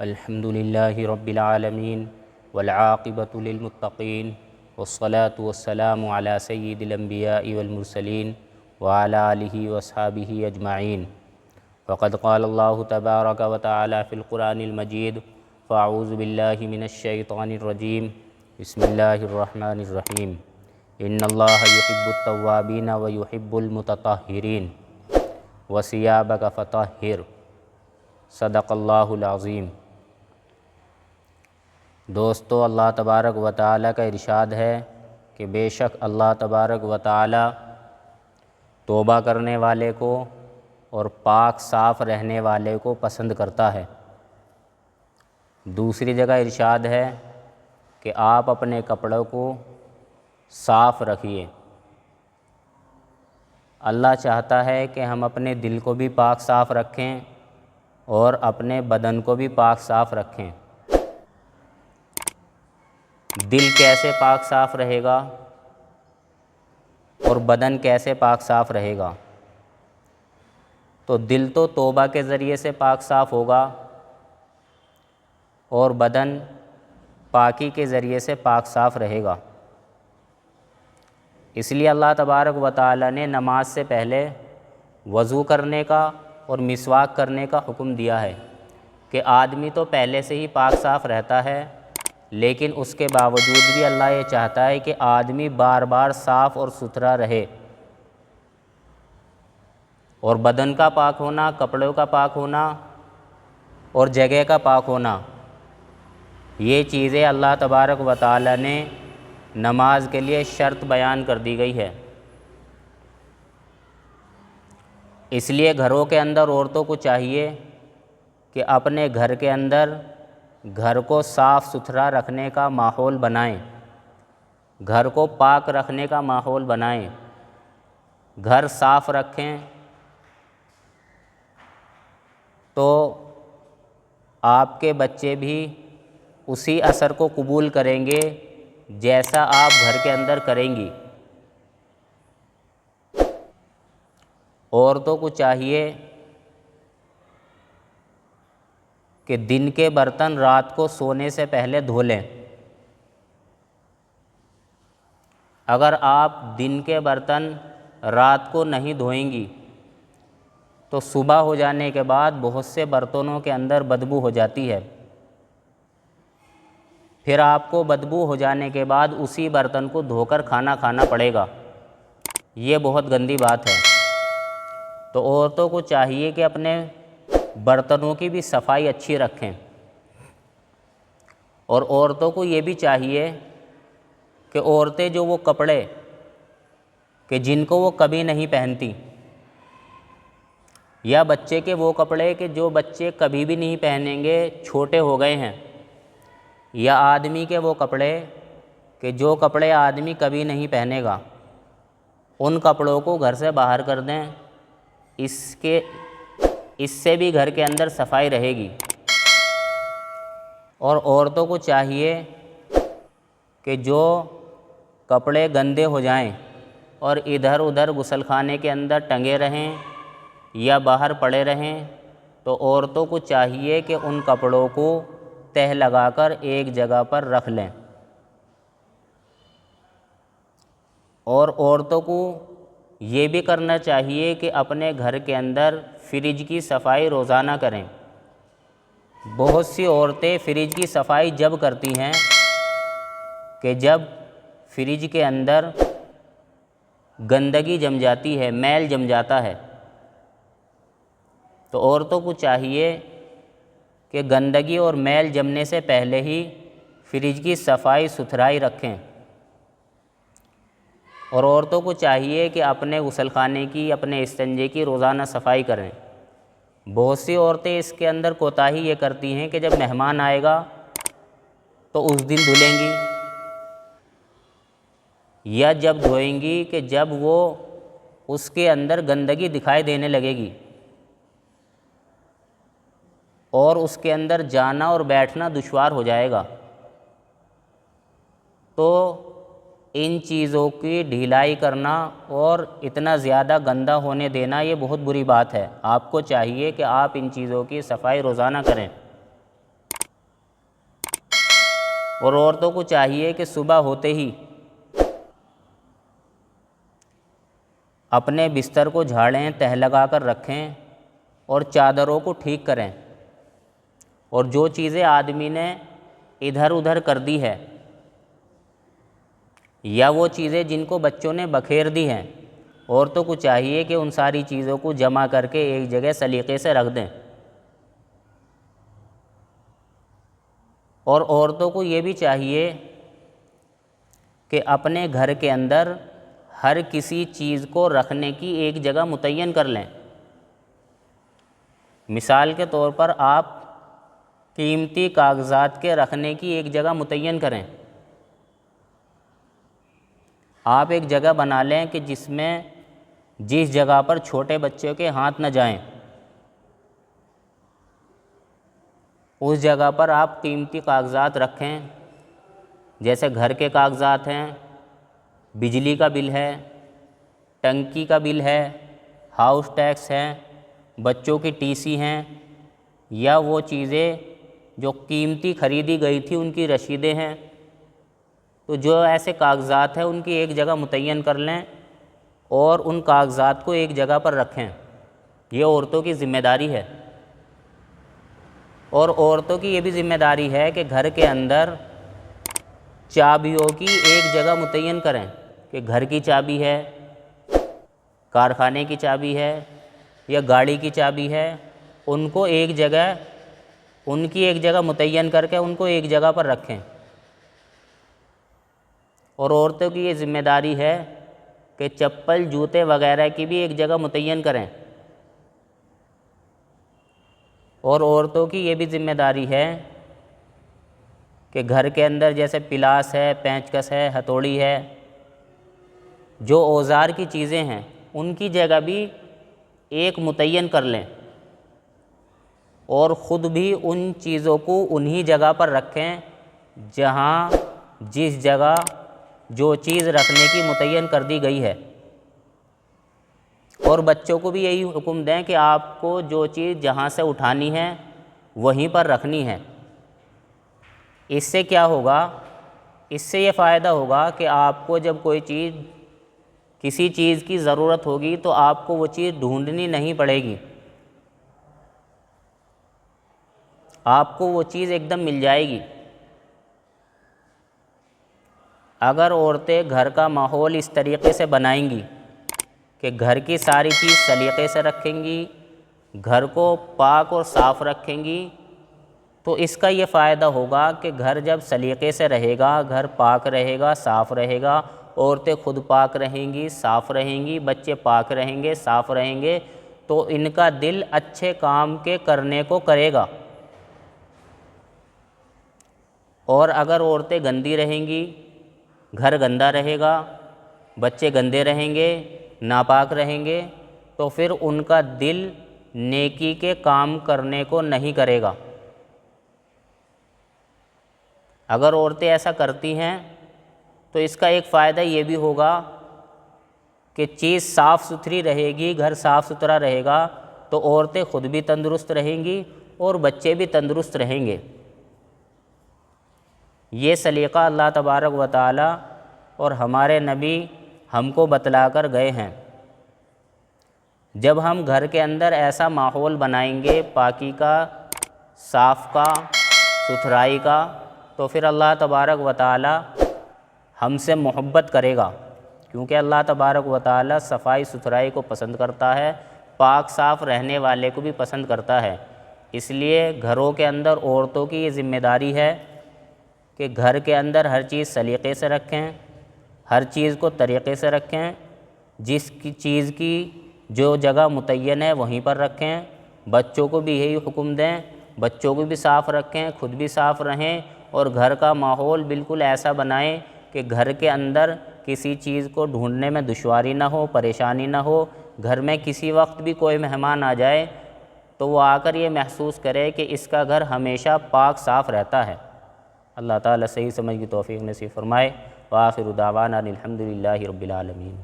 الحمد للہ رب العالمین والعاقبۃ للمتقین والصلاة والسلام علی سید الانبیاء والمرسلین وعلی آلہ واصحابہ اجمعین۔ فقد قال اللہ تبارک وتعالی فی القرآن المجید فاعوذ باللہ من الشیطان الرجیم بسم اللہ الرحمن الرحیم۔ ان اللہ یحب التوابین ویحب المتطہرین وثیابک فطہر۔ صدق اللہ العظیم۔ دوستو، اللہ تبارک و تعالی کا ارشاد ہے کہ بے شک اللہ تبارک و تعالی توبہ کرنے والے کو اور پاک صاف رہنے والے کو پسند کرتا ہے۔ دوسری جگہ ارشاد ہے کہ آپ اپنے کپڑوں کو صاف رکھیے۔ اللہ چاہتا ہے کہ ہم اپنے دل کو بھی پاک صاف رکھیں اور اپنے بدن کو بھی پاک صاف رکھیں۔ دل کیسے پاک صاف رہے گا اور بدن کیسے پاک صاف رہے گا؟ تو دل تو توبہ کے ذریعے سے پاک صاف ہوگا اور بدن پاکی کے ذریعے سے پاک صاف رہے گا۔ اس لیے اللہ تبارک و تعالی نے نماز سے پہلے وضو کرنے کا اور مسواک کرنے کا حکم دیا ہے کہ آدمی تو پہلے سے ہی پاک صاف رہتا ہے، لیکن اس کے باوجود بھی اللہ یہ چاہتا ہے کہ آدمی بار بار صاف اور ستھرا رہے، اور بدن کا پاک ہونا، کپڑوں کا پاک ہونا اور جگہ کا پاک ہونا، یہ چیزیں اللہ تبارک و تعالی نے نماز کے لیے شرط بیان کر دی گئی ہے۔ اس لیے گھروں کے اندر عورتوں کو چاہیے کہ اپنے گھر کے اندر گھر کو صاف ستھرا رکھنے کا ماحول بنائیں، گھر کو پاک رکھنے کا ماحول بنائیں، گھر صاف رکھیں تو آپ کے بچے بھی اسی اثر کو قبول کریں گے جیسا آپ گھر کے اندر کریں گی۔ عورتوں کو چاہیے کہ دن کے برتن رات کو سونے سے پہلے دھو لیں۔ اگر آپ دن کے برتن رات کو نہیں دھوئیں گی تو صبح ہو جانے کے بعد بہت سے برتنوں کے اندر بدبو ہو جاتی ہے، پھر آپ کو بدبو ہو جانے کے بعد اسی برتن کو دھو کر کھانا کھانا پڑے گا۔ یہ بہت گندی بات ہے۔ تو عورتوں کو چاہیے کہ اپنے برتنوں کی بھی صفائی اچھی رکھیں، اور عورتوں کو یہ بھی چاہیے کہ عورتیں جو وہ کپڑے کہ جن کو وہ کبھی نہیں پہنتی، یا بچے کے وہ کپڑے کہ جو بچے کبھی بھی نہیں پہنیں گے، چھوٹے ہو گئے ہیں، یا آدمی کے وہ کپڑے کہ جو کپڑے آدمی کبھی نہیں پہنے گا، ان کپڑوں کو گھر سے باہر کر دیں۔ اس سے بھی گھر کے اندر صفائی رہے گی۔ اور عورتوں کو چاہیے کہ جو کپڑے گندے ہو جائیں اور ادھر ادھر غسل خانے کے اندر ٹنگے رہیں یا باہر پڑے رہیں، تو عورتوں کو چاہیے کہ ان کپڑوں کو تہہ لگا کر ایک جگہ پر رکھ لیں۔ اور عورتوں کو یہ بھی کرنا چاہیے کہ اپنے گھر کے اندر فریج کی صفائی روزانہ کریں۔ بہت سی عورتیں فریج کی صفائی جب کرتی ہیں کہ جب فریج کے اندر گندگی جم جاتی ہے، میل جم جاتا ہے۔ تو عورتوں کو چاہیے کہ گندگی اور میل جمنے سے پہلے ہی فریج کی صفائی ستھرائی رکھیں، اور عورتوں کو چاہیے کہ اپنے غسل خانے کی، اپنے استنجے کی روزانہ صفائی کریں۔ بہت سی عورتیں اس کے اندر کوتاہی یہ کرتی ہیں کہ جب مہمان آئے گا تو اس دن دھلیں گی، یا جب دھوئیں گی کہ جب وہ اس کے اندر گندگی دکھائی دینے لگے گی اور اس کے اندر جانا اور بیٹھنا دشوار ہو جائے گا۔ تو ان چیزوں کی ڈھیلائی کرنا اور اتنا زیادہ گندا ہونے دینا یہ بہت بری بات ہے۔ آپ کو چاہیے کہ آپ ان چیزوں کی صفائی روزانہ کریں۔ اور عورتوں کو چاہیے کہ صبح ہوتے ہی اپنے بستر کو جھاڑیں، تہہ لگا کر رکھیں اور چادروں کو ٹھیک کریں، اور جو چیزیں آدمی نے ادھر ادھر کر دی ہے یا وہ چیزیں جن کو بچوں نے بکھیر دی ہیں، عورتوں کو چاہیے کہ ان ساری چیزوں کو جمع کر کے ایک جگہ سلیقے سے رکھ دیں۔ اور عورتوں کو یہ بھی چاہیے کہ اپنے گھر کے اندر ہر کسی چیز کو رکھنے کی ایک جگہ متعین کر لیں۔ مثال کے طور پر آپ قیمتی کاغذات کے رکھنے کی ایک جگہ متعین کریں۔ آپ ایک جگہ بنا لیں کہ جس جگہ پر چھوٹے بچوں کے ہاتھ نہ جائیں، اس جگہ پر آپ قیمتی کاغذات رکھیں، جیسے گھر کے کاغذات ہیں، بجلی کا بل ہے، ٹنکی کا بل ہے، ہاؤس ٹیکس ہے، بچوں کی ٹی سی ہیں، یا وہ چیزیں جو قیمتی خریدی گئی تھی ان کی رسیدیں ہیں۔ تو جو ایسے کاغذات ہیں ان کی ایک جگہ متعین کر لیں اور ان کاغذات کو ایک جگہ پر رکھیں۔ یہ عورتوں کی ذمہ داری ہے۔ اور عورتوں کی یہ بھی ذمہ داری ہے کہ گھر کے اندر چابیوں کی ایک جگہ متعین کریں، کہ گھر کی چابی ہے، کارخانے کی چابی ہے یا گاڑی کی چابی ہے، ان کو ایک جگہ متعین کر کے ان کو ایک جگہ پر رکھیں۔ اور عورتوں کی یہ ذمہ داری ہے کہ چپل، جوتے وغیرہ کی بھی ایک جگہ متعین کریں۔ اور عورتوں کی یہ بھی ذمہ داری ہے کہ گھر کے اندر جیسے پلاس ہے، پینچ کس ہے، ہتھوڑی ہے، جو اوزار کی چیزیں ہیں ان کی جگہ بھی ایک متعین کر لیں، اور خود بھی ان چیزوں کو انہی جگہ پر رکھیں جس جگہ جو چیز رکھنے کی متعین کر دی گئی ہے۔ اور بچوں کو بھی یہی حکم دیں کہ آپ کو جو چیز جہاں سے اٹھانی ہے وہیں پر رکھنی ہے۔ اس سے کیا ہوگا؟ اس سے یہ فائدہ ہوگا کہ آپ کو جب کسی چیز کی ضرورت ہوگی تو آپ کو وہ چیز ڈھونڈنی نہیں پڑے گی، آپ کو وہ چیز ایک دم مل جائے گی۔ اگر عورتیں گھر کا ماحول اس طریقے سے بنائیں گی کہ گھر کی ساری چیز سلیقے سے رکھیں گی، گھر کو پاک اور صاف رکھیں گی، تو اس کا یہ فائدہ ہوگا کہ گھر جب سلیقے سے رہے گا، گھر پاک رہے گا، صاف رہے گا، عورتیں خود پاک رہیں گی، صاف رہیں گی، بچے پاک رہیں گے، صاف رہیں گے، تو ان کا دل اچھے کام کے کرنے کو کرے گا۔ اور اگر عورتیں گندی رہیں گی، گھر گندا رہے گا، بچے گندے رہیں گے، ناپاک رہیں گے، تو پھر ان کا دل نیکی کے کام کرنے کو نہیں کرے گا۔ اگر عورتیں ایسا کرتی ہیں تو اس کا ایک فائدہ یہ بھی ہوگا کہ چیز صاف ستھری رہے گی، گھر صاف ستھرا رہے گا، تو عورتیں خود بھی تندرست رہیں گی اور بچے بھی تندرست رہیں گے۔ یہ سلیقہ اللہ تبارک و تعالی اور ہمارے نبی ہم کو بتلا کر گئے ہیں۔ جب ہم گھر کے اندر ایسا ماحول بنائیں گے پاکی کا، صاف کا، ستھرائی کا، تو پھر اللہ تبارک و تعالی ہم سے محبت کرے گا، کیونکہ اللہ تبارک و تعالی صفائی ستھرائی کو پسند کرتا ہے، پاک صاف رہنے والے کو بھی پسند کرتا ہے۔ اس لیے گھروں کے اندر عورتوں کی یہ ذمہ داری ہے کہ گھر کے اندر ہر چیز سلیقے سے رکھیں، ہر چیز کو طریقے سے رکھیں، جس کی چیز کی جو جگہ متعین ہے وہیں پر رکھیں۔ بچوں کو بھی یہی حکم دیں، بچوں کو بھی صاف رکھیں، خود بھی صاف رہیں، اور گھر کا ماحول بالکل ایسا بنائیں کہ گھر کے اندر کسی چیز کو ڈھونڈنے میں دشواری نہ ہو، پریشانی نہ ہو۔ گھر میں کسی وقت بھی کوئی مہمان آ جائے تو وہ آ کر یہ محسوس کرے کہ اس کا گھر ہمیشہ پاک صاف رہتا ہے۔ اللہ تعالیٰ صحیح سمجھ کی توفیق نصیب فرمائے۔ وآخر دعوانا الحمد للہ رب العالمین۔